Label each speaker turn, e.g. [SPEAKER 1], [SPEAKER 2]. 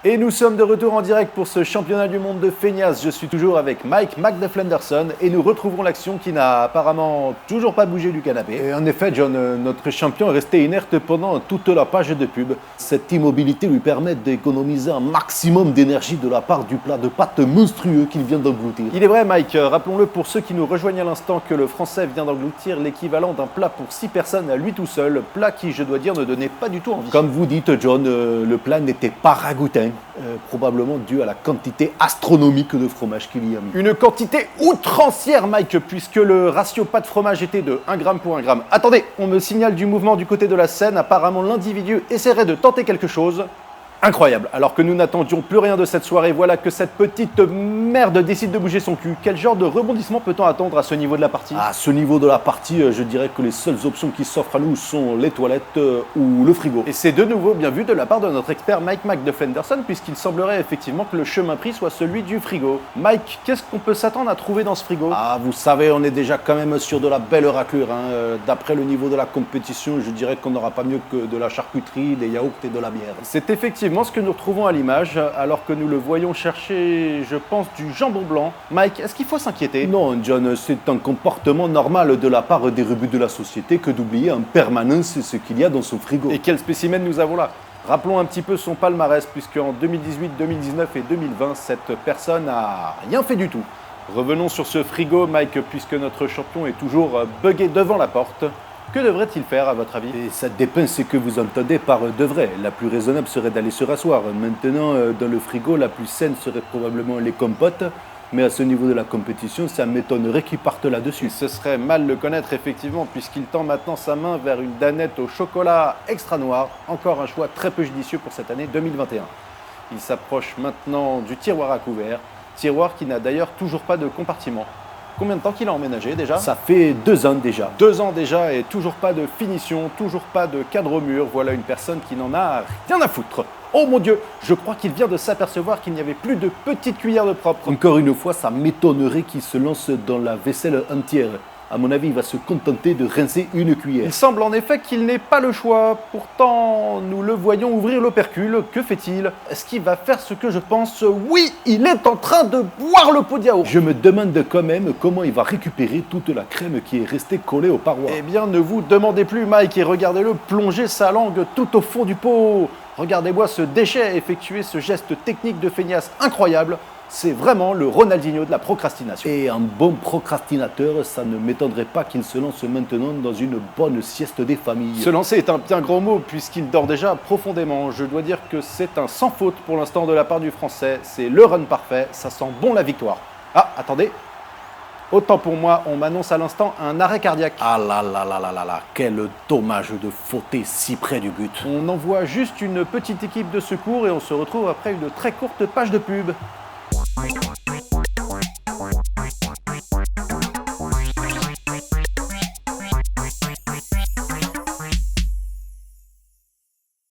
[SPEAKER 1] Et nous sommes de retour en direct pour ce championnat du monde de Feignas. Je suis toujours avec Mike McDeflenderson et nous retrouvons l'action qui n'a apparemment toujours pas bougé du canapé. Et en effet, John, notre champion est resté inerte pendant toute la page de pub. Cette immobilité lui permet d'économiser un maximum d'énergie de la part du plat de pâtes monstrueux qu'il vient d'engloutir. Il est vrai, Mike, rappelons-le pour ceux qui nous rejoignent à l'instant que le Français vient d'engloutir l'équivalent d'un plat pour 6 personnes à lui tout seul, plat qui, je dois dire, ne donnait pas du tout envie. Comme vous dites, John, le plat n'était pas ragoûtin. Probablement dû à la quantité astronomique de fromage qu'il y a mis. Une quantité outrancière, Mike, puisque le ratio pâte fromage était de 1 gramme pour 1 gramme. Attendez, on me signale du mouvement du côté de la scène. Apparemment, l'individu essaierait de tenter quelque chose. Incroyable. Alors que nous n'attendions plus rien de cette soirée, voilà que cette petite merde décide de bouger son cul. Quel genre de rebondissement peut-on attendre à ce niveau de la partie? À ce niveau de la partie, je dirais que les seules options qui s'offrent à nous sont les toilettes ou le frigo. Et c'est de nouveau bien vu de la part de notre expert Mike McDeflenderson, puisqu'il semblerait effectivement que le chemin pris soit celui du frigo. Mike, qu'est-ce qu'on peut s'attendre à trouver dans ce frigo? Ah, vous savez, on est déjà quand même sur de la belle raclure. D'après le niveau de la compétition, je dirais qu'on n'aura pas mieux que de la charcuterie, des yaourts et de la bière. C'est effectivement ce que nous retrouvons à l'image, alors que nous le voyons chercher, je pense, du jambon blanc. Mike, est-ce qu'il faut s'inquiéter? Non, John, c'est un comportement normal de la part des rebuts de la société que d'oublier en permanence ce qu'il y a dans son frigo. Et quel spécimen nous avons là? Rappelons un petit peu son palmarès, puisqu'en 2018, 2019 et 2020, cette personne n'a rien fait du tout. Revenons sur ce frigo, Mike, puisque notre champion est toujours buggé devant la porte. Que devrait-il faire, à votre avis? Et ça dépend ce que vous entendez par devrait. La plus raisonnable serait d'aller se rasseoir. Maintenant, dans le frigo, la plus saine serait probablement les compotes. Mais à ce niveau de la compétition, ça m'étonnerait qu'il parte là-dessus. Ce serait mal le connaître, effectivement, puisqu'il tend maintenant sa main vers une danette au chocolat extra noir. Encore un choix très peu judicieux pour cette année 2021. Il s'approche maintenant du tiroir à couvert. Tiroir qui n'a d'ailleurs toujours pas de compartiment. Combien de temps qu'il a emménagé déjà? Ça fait 2 ans déjà. 2 ans déjà et toujours pas de finition, toujours pas de cadre au mur. Voilà une personne qui n'en a rien à foutre. Oh mon Dieu, je crois qu'il vient de s'apercevoir qu'il n'y avait plus de petites cuillères de propre. Encore une fois, ça m'étonnerait qu'il se lance dans la vaisselle entière. À mon avis, il va se contenter de rincer une cuillère. Il semble en effet qu'il n'ait pas le choix. Pourtant, nous le voyons ouvrir l'opercule. Que fait-il? Est-ce qu'il va faire ce que je pense? Oui, il est en train de boire le pot de yaourt. Je me demande quand même comment il va récupérer toute la crème qui est restée collée aux parois. Eh bien, ne vous demandez plus, Mike, et regardez-le plonger sa langue tout au fond du pot. Regardez-moi ce déchet effectuer ce geste technique de feignasse incroyable. C'est vraiment le Ronaldinho de la procrastination. Et un bon procrastinateur, ça ne m'étonnerait pas qu'il se lance maintenant dans une bonne sieste des familles. Se lancer est un bien grand mot puisqu'il dort déjà profondément. Je dois dire que c'est un sans faute pour l'instant de la part du Français. C'est le run parfait, ça sent bon la victoire. Ah, attendez. Autant pour moi, on m'annonce à l'instant un arrêt cardiaque. Ah là là là là là là, quel dommage de fauter si près du but. On envoie juste une petite équipe de secours et on se retrouve après une très courte page de pub.